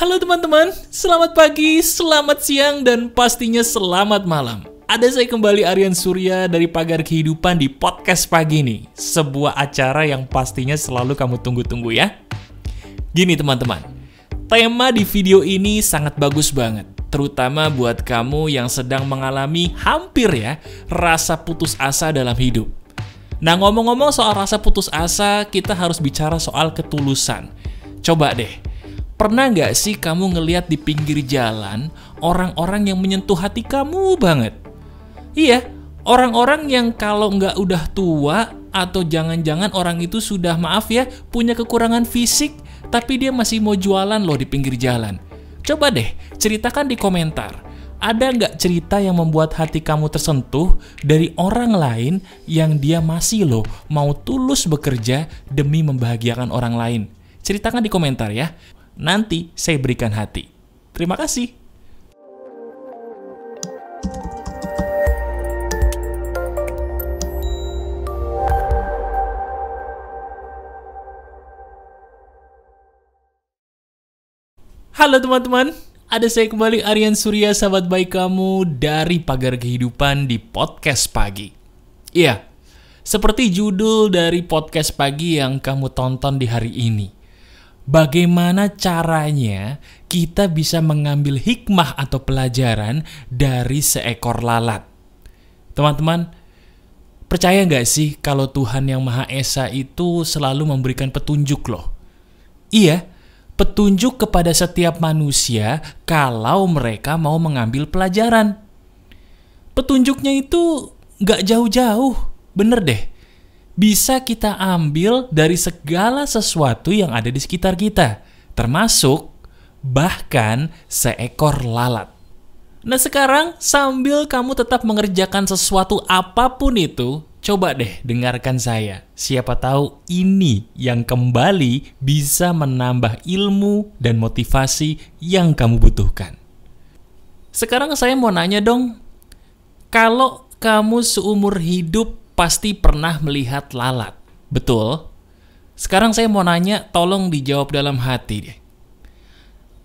Halo teman-teman, selamat pagi, selamat siang, dan pastinya selamat malam. Ada saya kembali Aryan Surya dari Pagar Kehidupan di podcast pagi nih. Sebuah acara yang pastinya selalu kamu tunggu-tunggu ya. Gini teman-teman, tema di video ini sangat bagus banget. Terutama buat kamu yang sedang mengalami hampir ya rasa putus asa dalam hidup. Nah ngomong-ngomong soal rasa putus asa, kita harus bicara soal ketulusan. Coba deh, pernah nggak sih kamu ngelihat di pinggir jalan orang-orang yang menyentuh hati kamu banget? Iya, orang-orang yang kalau nggak udah tua atau jangan-jangan orang itu sudah maaf ya punya kekurangan fisik, tapi dia masih mau jualan loh di pinggir jalan. Coba deh, ceritakan di komentar. Ada nggak cerita yang membuat hati kamu tersentuh dari orang lain yang dia masih loh mau tulus bekerja demi membahagiakan orang lain? Ceritakan di komentar ya. Nanti saya berikan hati. Terima kasih. Halo teman-teman, ada saya kembali Aryan Surya, sahabat baik kamu dari Pagar Kehidupan di podcast pagi. Iya, seperti judul dari podcast pagi yang kamu tonton di hari ini. Bagaimana caranya kita bisa mengambil hikmah atau pelajaran dari seekor lalat? Teman-teman, percaya nggak sih kalau Tuhan Yang Maha Esa itu selalu memberikan petunjuk loh? Iya, petunjuk kepada setiap manusia kalau mereka mau mengambil pelajaran. Petunjuknya itu nggak jauh-jauh, bener deh. Bisa kita ambil dari segala sesuatu yang ada di sekitar kita, termasuk bahkan seekor lalat. Nah sekarang sambil kamu tetap mengerjakan sesuatu apapun itu, coba deh dengarkan saya. Siapa tahu ini yang kembali bisa menambah ilmu dan motivasi yang kamu butuhkan. Sekarang saya mau nanya dong, kalau kamu seumur hidup pasti pernah melihat lalat, betul? Sekarang saya mau nanya, tolong dijawab dalam hati deh.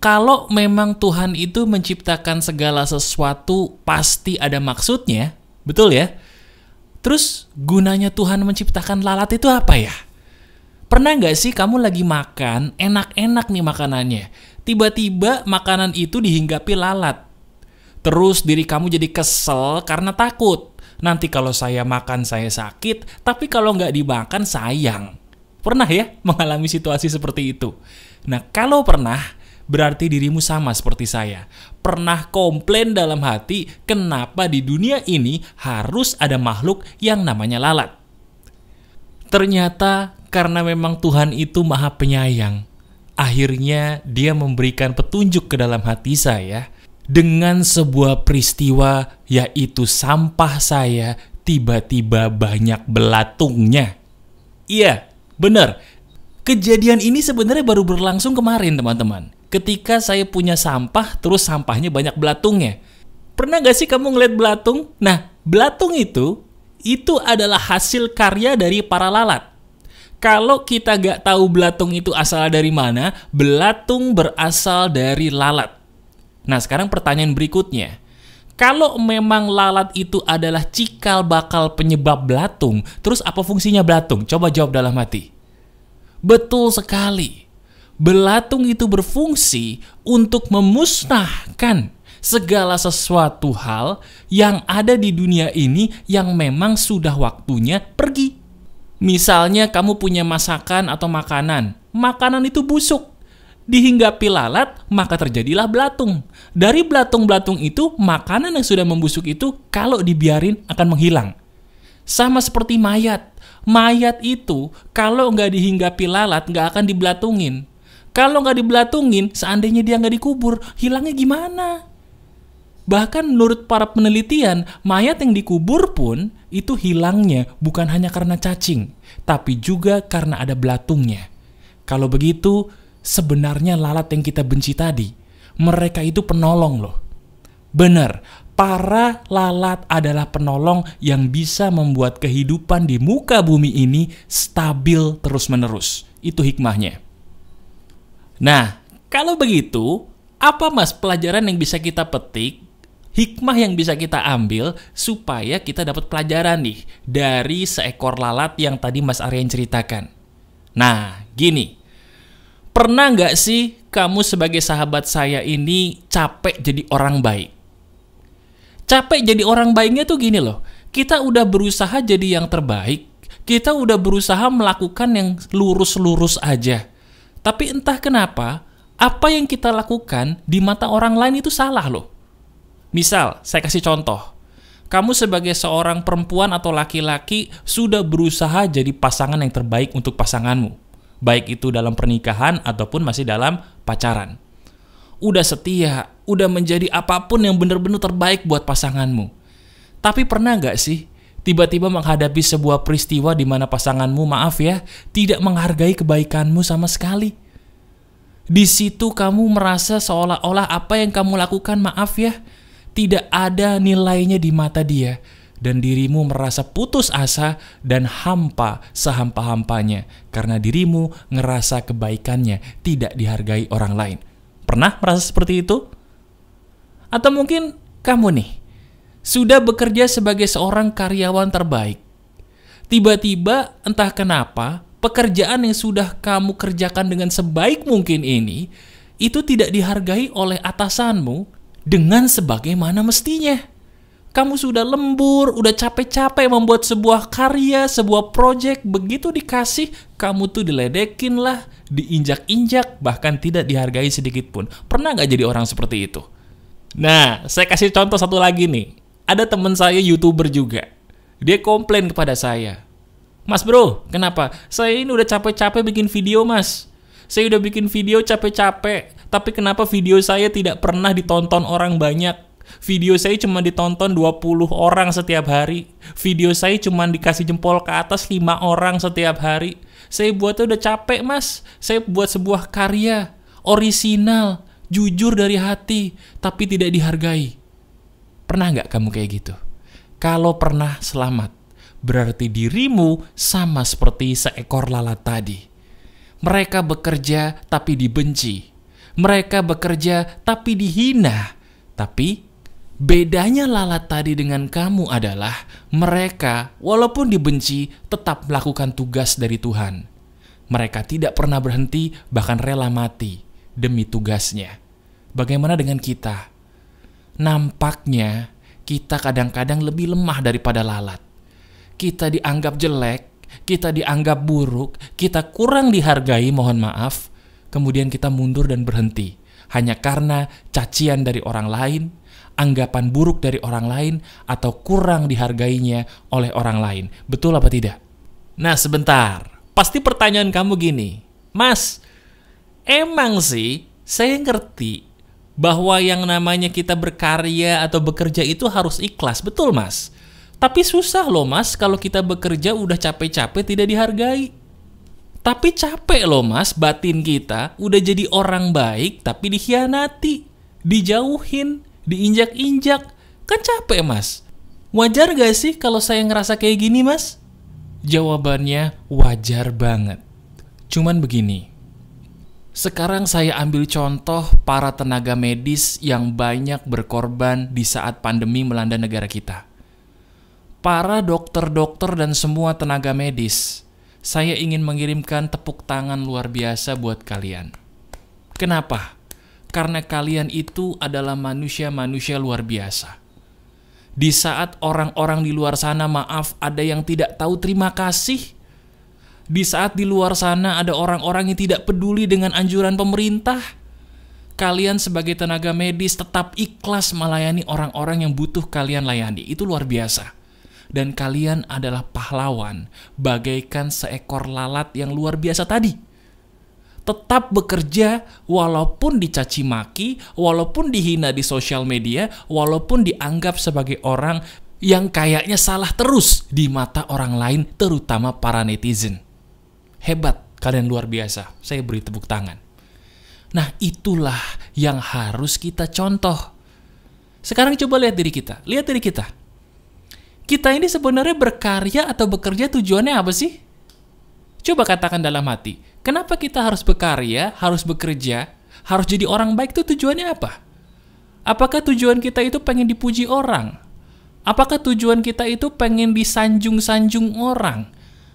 Kalau memang Tuhan itu menciptakan segala sesuatu pasti ada maksudnya, betul ya? Terus gunanya Tuhan menciptakan lalat itu apa ya? Pernah nggak sih kamu lagi makan, enak-enak nih makanannya, tiba-tiba makanan itu dihinggapi lalat. Terus diri kamu jadi kesel karena takut. Nanti kalau saya makan saya sakit, tapi kalau nggak dimakan sayang. Pernah ya mengalami situasi seperti itu? Nah kalau pernah, berarti dirimu sama seperti saya. Pernah komplain dalam hati, kenapa di dunia ini harus ada makhluk yang namanya lalat? Ternyata karena memang Tuhan itu maha penyayang. Akhirnya dia memberikan petunjuk ke dalam hati saya dengan sebuah peristiwa, yaitu sampah saya tiba-tiba banyak belatungnya. Iya, benar. Kejadian ini sebenarnya baru berlangsung kemarin teman-teman. Ketika saya punya sampah, terus sampahnya banyak belatungnya. Pernah gak sih kamu ngeliat belatung? Nah, belatung itu adalah hasil karya dari para lalat. Kalau kita gak tahu belatung itu asal dari mana, belatung berasal dari lalat. Nah, sekarang pertanyaan berikutnya. Kalau memang lalat itu adalah cikal bakal penyebab belatung, terus apa fungsinya belatung? Coba jawab dalam hati. Betul sekali. Belatung itu berfungsi untuk memusnahkan segala sesuatu hal yang ada di dunia ini yang memang sudah waktunya pergi. Misalnya kamu punya masakan atau makanan itu busuk. Dihinggapi lalat, maka terjadilah belatung. Dari belatung-belatung itu, makanan yang sudah membusuk itu kalau dibiarin akan menghilang. Sama seperti mayat. Mayat itu kalau nggak dihinggapi lalat, nggak akan dibelatungin. Kalau nggak dibelatungin, seandainya dia nggak dikubur, hilangnya gimana? Bahkan menurut para penelitian, mayat yang dikubur pun itu hilangnya bukan hanya karena cacing, tapi juga karena ada belatungnya. Kalau begitu, sebenarnya lalat yang kita benci tadi, mereka itu penolong loh. Benar, para lalat adalah penolong yang bisa membuat kehidupan di muka bumi ini stabil terus-menerus. Itu hikmahnya. Nah, kalau begitu, Apa Mas pelajaran yang bisa kita petik, hikmah yang bisa kita ambil supaya kita dapat pelajaran nih dari seekor lalat yang tadi Mas Aryan ceritakan? Nah, gini. Pernah nggak sih kamu sebagai sahabat saya ini capek jadi orang baik? Capek jadi orang baiknya tuh gini loh. Kita udah berusaha jadi yang terbaik. Kita udah berusaha melakukan yang lurus-lurus aja. Tapi entah kenapa, apa yang kita lakukan di mata orang lain itu salah loh. Misal, saya kasih contoh. Kamu sebagai seorang perempuan atau laki-laki sudah berusaha jadi pasangan yang terbaik untuk pasanganmu. Baik itu dalam pernikahan ataupun masih dalam pacaran. Udah setia, udah menjadi apapun yang benar-benar terbaik buat pasanganmu. Tapi pernah nggak sih tiba-tiba menghadapi sebuah peristiwa di mana pasanganmu, maaf ya, tidak menghargai kebaikanmu sama sekali? Di situ kamu merasa seolah-olah apa yang kamu lakukan, maaf ya, tidak ada nilainya di mata dia. Dan dirimu merasa putus asa dan hampa sehampa-hampanya karena dirimu ngerasa kebaikannya tidak dihargai orang lain. Pernah merasa seperti itu? Atau mungkin kamu nih sudah bekerja sebagai seorang karyawan terbaik. Tiba-tiba entah kenapa pekerjaan yang sudah kamu kerjakan dengan sebaik mungkin ini itu tidak dihargai oleh atasanmu dengan sebagaimana mestinya. Kamu sudah lembur, udah capek-capek membuat sebuah karya, sebuah proyek, begitu dikasih, kamu tuh diledekin lah, diinjak-injak, bahkan tidak dihargai sedikit pun. Pernah nggak jadi orang seperti itu? Nah, saya kasih contoh satu lagi nih. Ada teman saya YouTuber juga. Dia komplain kepada saya. Mas bro, kenapa? Saya ini udah capek-capek bikin video mas. Saya udah bikin video capek-capek, tapi kenapa video saya tidak pernah ditonton orang banyak? Video saya cuma ditonton 20 orang setiap hari. Video saya cuma dikasih jempol ke atas 5 orang setiap hari. Saya buatnya udah capek mas. Saya buat sebuah karya orisinal, jujur dari hati, tapi tidak dihargai. Pernah nggak kamu kayak gitu? Kalau pernah, selamat. Berarti dirimu sama seperti seekor lalat tadi. Mereka bekerja tapi dibenci. Mereka bekerja tapi dihina. Tapi bedanya lalat tadi dengan kamu adalah mereka walaupun dibenci tetap melakukan tugas dari Tuhan. Mereka tidak pernah berhenti, bahkan rela mati demi tugasnya. Bagaimana dengan kita? Nampaknya kita kadang-kadang lebih lemah daripada lalat. Kita dianggap jelek, kita dianggap buruk, kita kurang dihargai, mohon maaf. Kemudian kita mundur dan berhenti hanya karena cacian dari orang lain, anggapan buruk dari orang lain, atau kurang dihargainya oleh orang lain. Betul apa tidak? Nah sebentar, pasti pertanyaan kamu gini, Mas, emang sih saya ngerti bahwa yang namanya kita berkarya atau bekerja itu harus ikhlas, betul mas? Tapi susah loh mas, kalau kita bekerja udah capek-capek tidak dihargai. Tapi capek loh mas, batin kita udah jadi orang baik tapi dikhianati, dijauhin, diinjak-injak, kan capek mas. Wajar gak sih kalau saya ngerasa kayak gini mas? Jawabannya wajar banget. Cuman begini, sekarang saya ambil contoh para tenaga medis yang banyak berkorban di saat pandemi melanda negara kita. Para dokter-dokter dan semua tenaga medis, saya ingin mengirimkan tepuk tangan luar biasa buat kalian. Kenapa? Karena kalian itu adalah manusia-manusia luar biasa. Di saat orang-orang di luar sana, maaf, ada yang tidak tahu terima kasih. Di saat di luar sana ada orang-orang yang tidak peduli dengan anjuran pemerintah, kalian sebagai tenaga medis tetap ikhlas melayani orang-orang yang butuh kalian layani. Itu luar biasa. Dan kalian adalah pahlawan, bagaikan seekor lalat yang luar biasa tadi. Tetap bekerja walaupun dicaci maki, walaupun dihina di sosial media, walaupun dianggap sebagai orang yang kayaknya salah terus di mata orang lain, terutama para netizen. Hebat, kalian luar biasa. Saya beri tepuk tangan. Nah, itulah yang harus kita contoh. Sekarang coba lihat diri kita. Lihat diri kita. Kita ini sebenarnya berkarya atau bekerja tujuannya apa sih? Coba katakan dalam hati. Kenapa kita harus berkarya, harus bekerja, Harus jadi orang baik itu tujuannya apa? Apakah tujuan kita itu pengen dipuji orang? Apakah tujuan kita itu pengen disanjung-sanjung orang?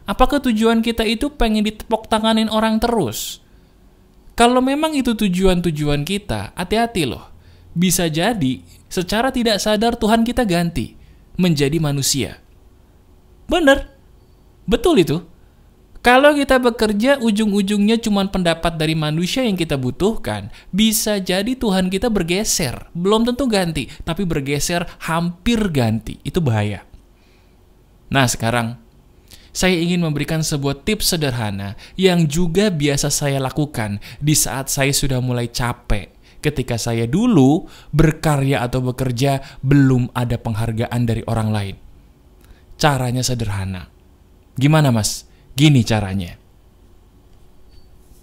Apakah tujuan kita itu pengen ditepok tanganin orang terus? Kalau memang itu tujuan-tujuan kita, hati-hati loh. Bisa jadi secara tidak sadar Tuhan kita ganti menjadi manusia. Bener, betul itu. Kalau kita bekerja ujung-ujungnya cuma pendapat dari manusia yang kita butuhkan, bisa jadi Tuhan kita bergeser. Belum tentu ganti, tapi bergeser hampir ganti. Itu bahaya. Nah sekarang, saya ingin memberikan sebuah tips sederhana yang juga biasa saya lakukan di saat saya sudah mulai capek. Ketika saya dulu berkarya atau bekerja, belum ada penghargaan dari orang lain. Caranya sederhana. Gimana mas? Gini caranya.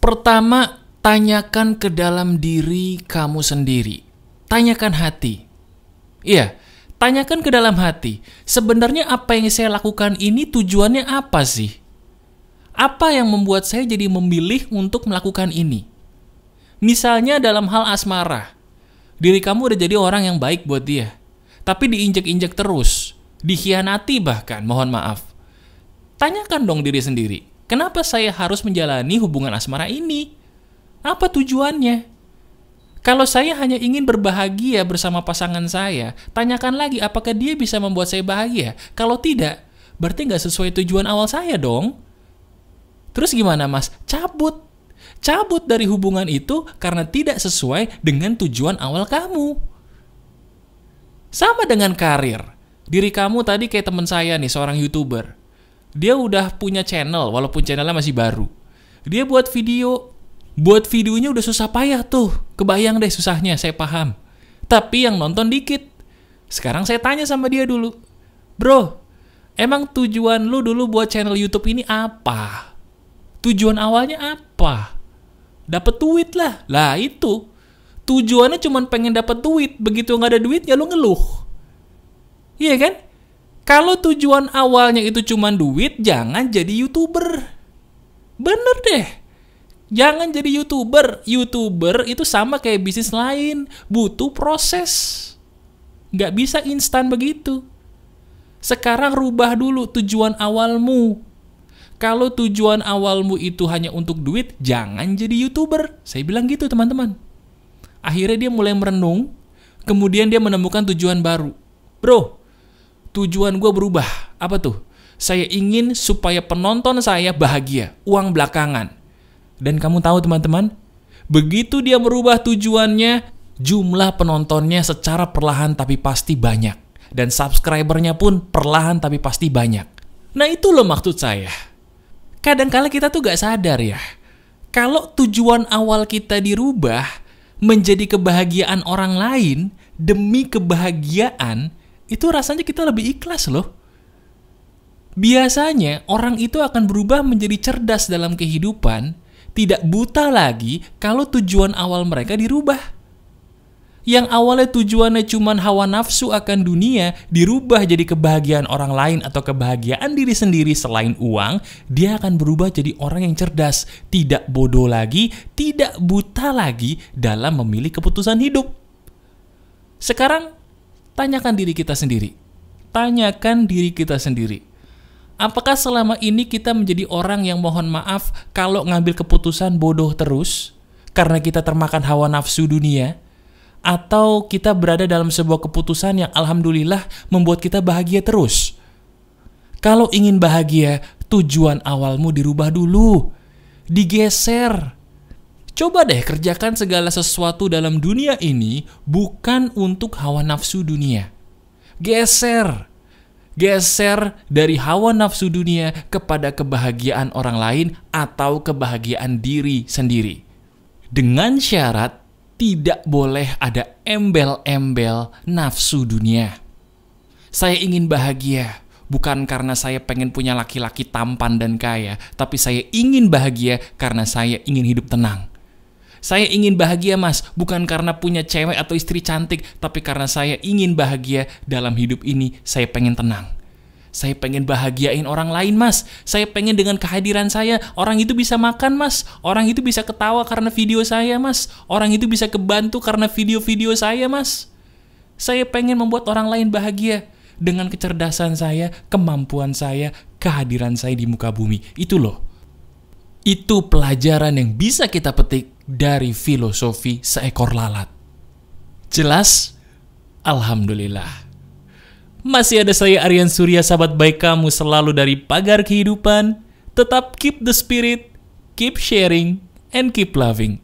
Pertama, tanyakan ke dalam diri kamu sendiri. Tanyakan hati. Iya, tanyakan ke dalam hati. Sebenarnya apa yang saya lakukan ini tujuannya apa sih? Apa yang membuat saya jadi memilih untuk melakukan ini? Misalnya dalam hal asmara. Diri kamu udah jadi orang yang baik buat dia. Tapi diinjek-injek terus. Dikhianati bahkan, mohon maaf. Tanyakan dong diri sendiri, kenapa saya harus menjalani hubungan asmara ini? Apa tujuannya? Kalau saya hanya ingin berbahagia bersama pasangan saya, tanyakan lagi apakah dia bisa membuat saya bahagia. Kalau tidak, berarti nggak sesuai tujuan awal saya dong. Terus gimana mas? Cabut dari hubungan itu karena tidak sesuai dengan tujuan awal kamu. Sama dengan karir. Diri kamu tadi kayak teman saya nih, seorang YouTuber. Dia udah punya channel, walaupun channelnya masih baru. Dia buat videonya udah susah payah tuh. Kebayang deh susahnya, saya paham. Tapi yang nonton dikit. Sekarang saya tanya sama dia dulu. Bro, emang tujuan lu dulu buat channel YouTube ini apa? Tujuan awalnya apa? Dapet duit lah. Lah itu. Tujuannya cuma pengen dapet duit. Begitu nggak ada duit ya lu ngeluh. Iya kan? Kalau tujuan awalnya itu cuma duit, jangan jadi YouTuber. Bener deh. Jangan jadi YouTuber. YouTuber itu sama kayak bisnis lain. Butuh proses. Nggak bisa instan begitu. Sekarang rubah dulu tujuan awalmu. Kalau tujuan awalmu itu hanya untuk duit, jangan jadi YouTuber. Saya bilang gitu teman-teman. Akhirnya dia mulai merenung. Kemudian dia menemukan tujuan baru. Bro, tujuan gue berubah. Apa tuh? Saya ingin supaya penonton saya bahagia. Uang belakangan. Dan kamu tahu teman-teman, begitu dia merubah tujuannya, jumlah penontonnya secara perlahan tapi pasti banyak. Dan subscribernya pun perlahan tapi pasti banyak. Nah itu loh maksud saya. Kadang-kala kita tuh gak sadar ya. Kalau tujuan awal kita dirubah menjadi kebahagiaan orang lain demi kebahagiaan, itu rasanya kita lebih ikhlas loh. Biasanya orang itu akan berubah menjadi cerdas dalam kehidupan, tidak buta lagi kalau tujuan awal mereka dirubah. Yang awalnya tujuannya cuma hawa nafsu akan dunia, dirubah jadi kebahagiaan orang lain atau kebahagiaan diri sendiri selain uang, dia akan berubah jadi orang yang cerdas, tidak bodoh lagi, tidak buta lagi dalam memilih keputusan hidup. Sekarang, tanyakan diri kita sendiri. Tanyakan diri kita sendiri. Apakah selama ini kita menjadi orang yang mohon maaf kalau ngambil keputusan bodoh terus karena kita termakan hawa nafsu dunia? Atau kita berada dalam sebuah keputusan yang alhamdulillah membuat kita bahagia terus? Kalau ingin bahagia, tujuan awalmu dirubah dulu. Digeser. Coba deh kerjakan segala sesuatu dalam dunia ini bukan untuk hawa nafsu dunia. Geser dari hawa nafsu dunia kepada kebahagiaan orang lain atau kebahagiaan diri sendiri. Dengan syarat tidak boleh ada embel-embel nafsu dunia. Saya ingin bahagia. Bukan karena saya pengen punya laki-laki tampan dan kaya, tapi saya ingin bahagia karena saya ingin hidup tenang. Saya ingin bahagia mas, bukan karena punya cewek atau istri cantik, tapi karena saya ingin bahagia dalam hidup ini, saya pengen tenang. Saya pengen bahagiain orang lain, Mas. Saya pengen dengan kehadiran saya, orang itu bisa makan, Mas. Orang itu bisa ketawa karena video saya, Mas. Orang itu bisa kebantu karena video-video saya, Mas. Saya pengen membuat orang lain bahagia dengan kecerdasan saya, kemampuan saya, kehadiran saya di muka bumi. Itu loh. Itu pelajaran yang bisa kita petik dari filosofi seekor lalat. Jelas? Alhamdulillah. Masih ada saya Aryan Surya, sahabat baik kamu selalu dari Pagar Kehidupan. Tetap keep the spirit, keep sharing, and keep loving.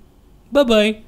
Bye-bye.